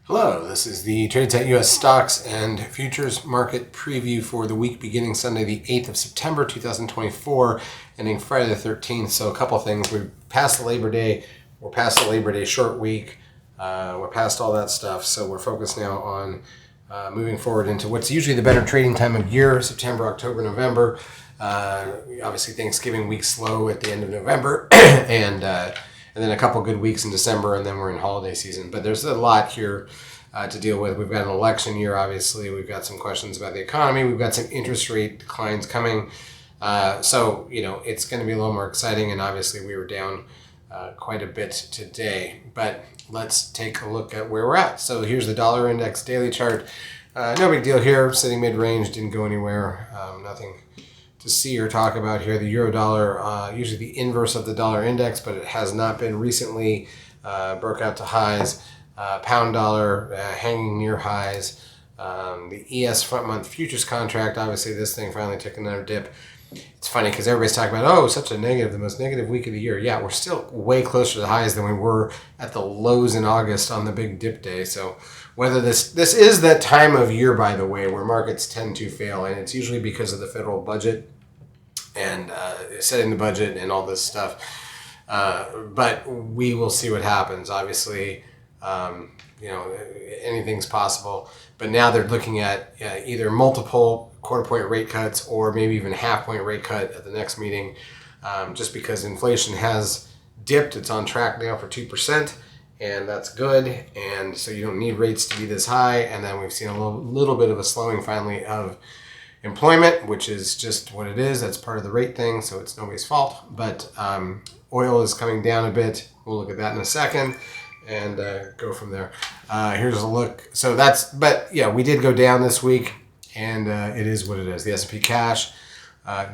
Hello, this is the TradeSet US Stocks and Futures Market Preview for the week beginning Sunday, the 8th of September, 2024, ending Friday the 13th. So a couple things. We're past the Labor Day. We're past the Labor Day short week. We're past all that stuff. So we're focused now on moving forward into what's usually the better trading time of year, September, October, November. Obviously, Thanksgiving week slow at the end of November, and then a couple good weeks in December, and then we're in holiday season. But there's a lot here to deal with. We've got an election year, obviously. We've got some questions about the economy. We've got some interest rate declines coming. So, it's going to be a little more exciting, and obviously we were down quite a bit today. But let's take a look at where we're at. So here's the dollar index daily chart. No big deal here. Sitting mid-range, didn't go anywhere. Nothing to see or talk about here. The euro dollar, usually the inverse of the dollar index, but it has not been recently. Broke out to highs. Pound dollar hanging near highs. The ES front month futures contract, obviously this thing finally took another dip. It's funny because everybody's talking about, such a negative, the most negative week of the year. Yeah, we're still way closer to the highs than we were at the lows in August on the big dip day. So whether this is that time of year, by the way, where markets tend to fail, and it's usually because of the federal budget and setting the budget and all this stuff. But we will see what happens. Obviously, anything's possible. But now they're looking at either multiple quarter-point rate cuts or maybe even a half-point rate cut at the next meeting, just because inflation has dipped. It's on track now for 2%, and that's good. And so you don't need rates to be this high. And then we've seen a little bit of a slowing finally of employment, which is just what it is. That's part of the rate thing, so it's nobody's fault. But oil is coming down a bit. We'll look at that in a second and go from there. Here's a look. So we did go down this week, and it is what it is. The S&P cash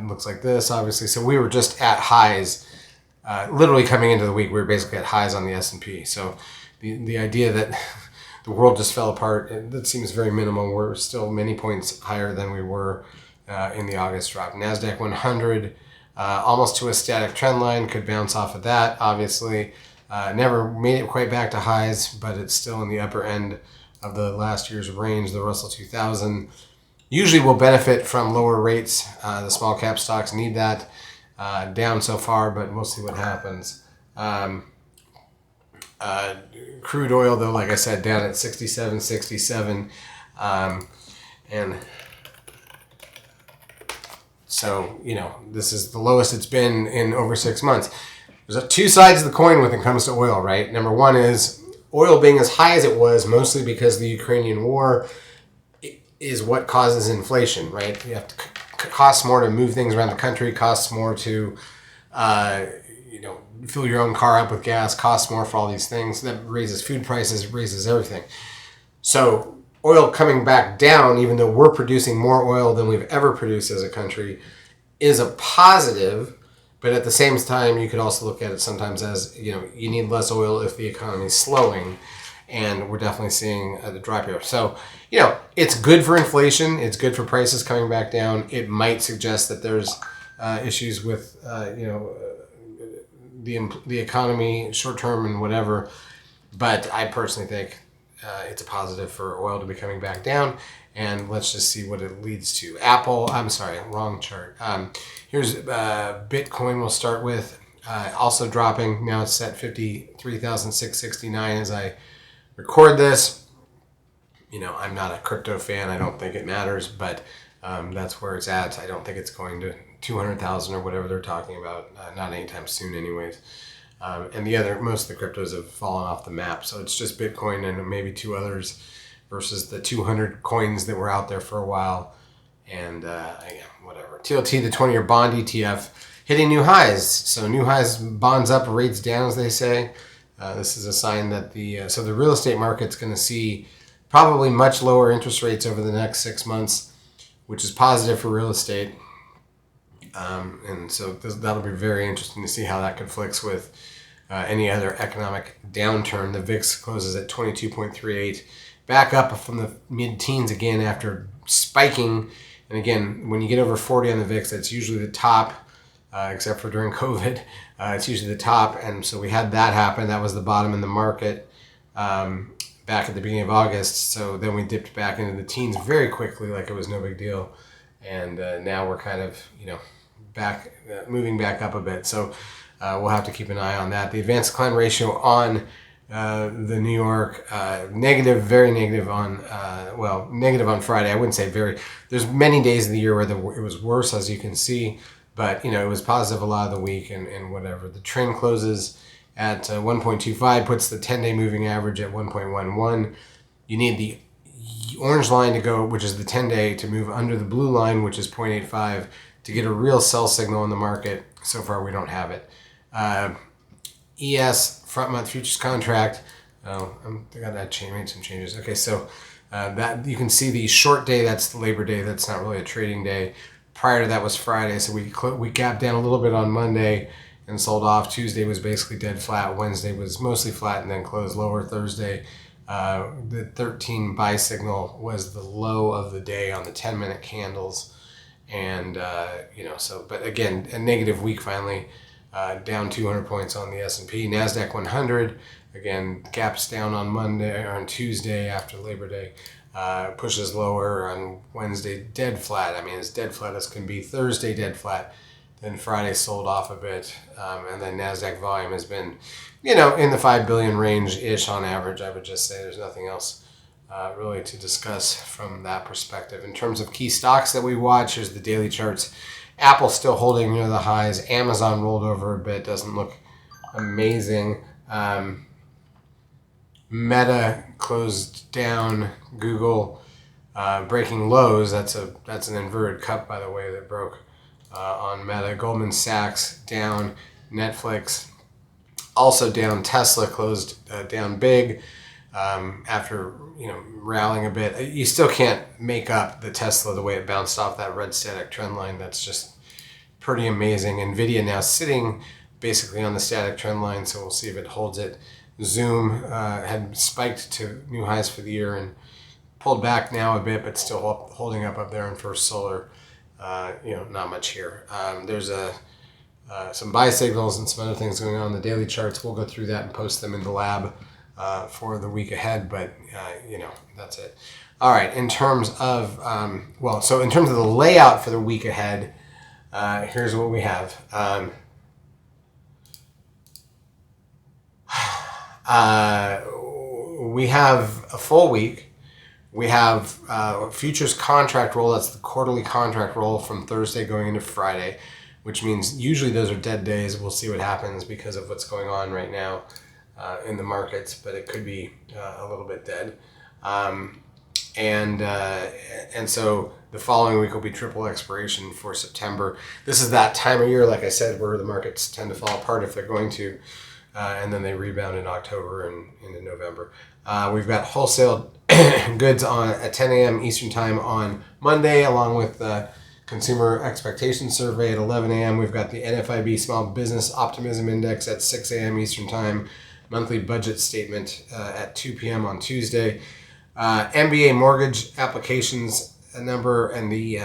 looks like this, obviously. So we were just at highs. Literally coming into the week, we were basically at highs on the S&P. So the idea that the world just fell apart, that seems very minimal. We're still many points higher than we were in the August drop. NASDAQ 100, almost to a static trend line, could bounce off of that, obviously. Never made it quite back to highs, but it's still in the upper end of the last year's range. The Russell 2000 usually will benefit from lower rates. The small cap stocks need that. Down so far, but we'll see what happens. Crude oil, though, like I said, down at 67.67, and so this is the lowest it's been in over 6 months. There's two sides of the coin when it comes to oil, right? Number one is oil being as high as it was, mostly because the Ukrainian war is what causes inflation, right? You have to costs more to move things around the country, costs more to fill your own car up with gas, costs more for all these things. That raises food prices, raises everything. So oil coming back down, even though we're producing more oil than we've ever produced as a country, is a positive. But at the same time, you could also look at it sometimes as, you need less oil if the economy is slowing. And we're definitely seeing the drop here. So, it's good for inflation. It's good for prices coming back down. It might suggest that there's issues with, the economy, short term and whatever. But I personally think it's a positive for oil to be coming back down. And let's just see what it leads to. Wrong chart. Here's Bitcoin we'll start with. Also dropping. Now it's at 53,669 as I record this. I'm not a crypto fan. I don't think it matters, but that's where it's at. I don't think it's going to 200,000 or whatever they're talking about. Not anytime soon anyways. And most of the cryptos have fallen off the map. So it's just Bitcoin and maybe two others versus the 200 coins that were out there for a while. And whatever. TLT, the 20-year bond ETF, hitting new highs. So new highs, bonds up, rates down, as they say. This is a sign that the real estate market's going to see probably much lower interest rates over the next 6 months, which is positive for real estate. And so that'll be very interesting to see how that conflicts with any other economic downturn. The VIX closes at 22.38, back up from the mid-teens again after spiking. And again, when you get over 40 on the VIX, that's usually the top, except for during COVID. It's usually the top. And so we had that happen. That was the bottom in the market. back at the beginning of August. So then we dipped back into the teens very quickly, like it was no big deal. And now we're kind of, back, moving back up a bit. So we'll have to keep an eye on that. The advanced decline ratio on the New York, negative, very negative on, negative on Friday. I wouldn't say very. There's many days of the year where it was worse, as you can see. But, it was positive a lot of the week and whatever. The trend closes at 1.25, puts the 10-day moving average at 1.11. You need the orange line to go, which is the 10-day, to move under the blue line, which is 0.85, to get a real sell signal in the market. So far, we don't have it. ES, front month futures contract. I got that made some changes. Okay, so that you can see the short day, that's the Labor Day. That's not really a trading day. Prior to that was Friday, so we gapped down a little bit on Monday and sold off. Tuesday was basically dead flat. Wednesday was mostly flat and then closed lower. Thursday, the 13 buy signal was the low of the day on the 10-minute candles. And, but again, a negative week finally, down 200 points on the S&P. NASDAQ 100, again, gaps down on Monday or on Tuesday after Labor Day. Pushes lower on Wednesday, dead flat. I mean, as dead flat as can be. Thursday, dead flat. Then Friday sold off a bit. And then NASDAQ volume has been, in the 5 billion range-ish on average. I would just say there's nothing else really to discuss from that perspective. In terms of key stocks that we watch, here's the daily charts. Apple still holding near the highs. Amazon rolled over a bit. Doesn't look amazing. Meta closed down. Google breaking lows. That's an inverted cup, by the way, that broke on Meta. Goldman Sachs down. Netflix also down. Tesla closed down big after rallying a bit. You still can't make up the Tesla the way it bounced off that red static trend line. That's just pretty amazing. Nvidia now sitting basically on the static trend line, so we'll see if it holds it. Zoom had spiked to new highs for the year and pulled back now a bit, but still holding up there in First Solar. Not much here. There's some buy signals and some other things going on in the daily charts. We'll go through that and post them in the lab for the week ahead, but that's it. All right, in terms of in terms of the layout for the week ahead, here's what we have. We have a full week. We have futures contract roll. That's the quarterly contract roll from Thursday going into Friday, which means usually those are dead days. We'll see what happens because of what's going on right now in the markets, but it could be a little bit dead. And so the following week will be triple expiration for September. This is that time of year, like I said, where the markets tend to fall apart if they're going to. And then they rebound in October and into November. We've got wholesale goods on at 10 a.m. Eastern Time on Monday, along with the Consumer Expectation Survey at 11 a.m. We've got the NFIB Small Business Optimism Index at 6 a.m. Eastern Time, monthly budget statement at 2 p.m. on Tuesday. MBA mortgage applications number and the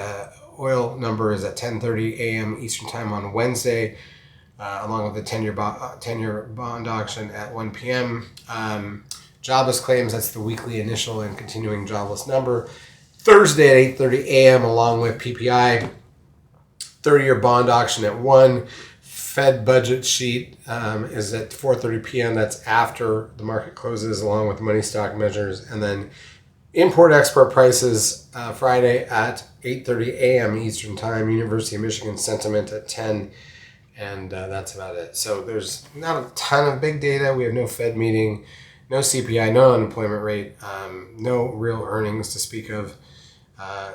oil number is at 10:30 a.m. Eastern Time on Wednesday. Along with the 10-year bond auction at 1 p.m. Jobless claims, that's the weekly initial and continuing jobless number. Thursday at 8:30 a.m. along with PPI. 30-year bond auction at 1. Fed budget sheet is at 4:30 p.m. That's after the market closes, along with money stock measures. And then import-export prices Friday at 8:30 a.m. Eastern Time. University of Michigan sentiment at 10. And that's about it. So there's not a ton of big data. We have no Fed meeting, no CPI, no unemployment rate, no real earnings to speak of.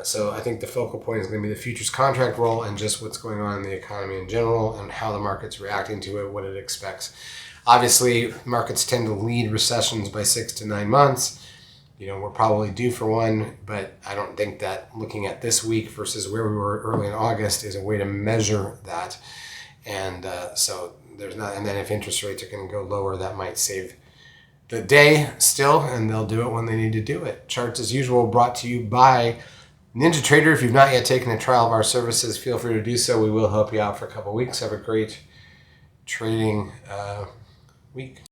So I think the focal point is going to be the futures contract roll and just what's going on in the economy in general and how the market's reacting to it, what it expects. Obviously, markets tend to lead recessions by 6 to 9 months. We're probably due for one, but I don't think that looking at this week versus where we were early in August is a way to measure that. And so there's not, and then if interest rates are going to go lower, that might save the day still, and they'll do it when they need to do it. Charts as usual brought to you by Ninja Trader. If you've not yet taken a trial of our services, feel free to do so. We will help you out for a couple weeks. Have a great trading week.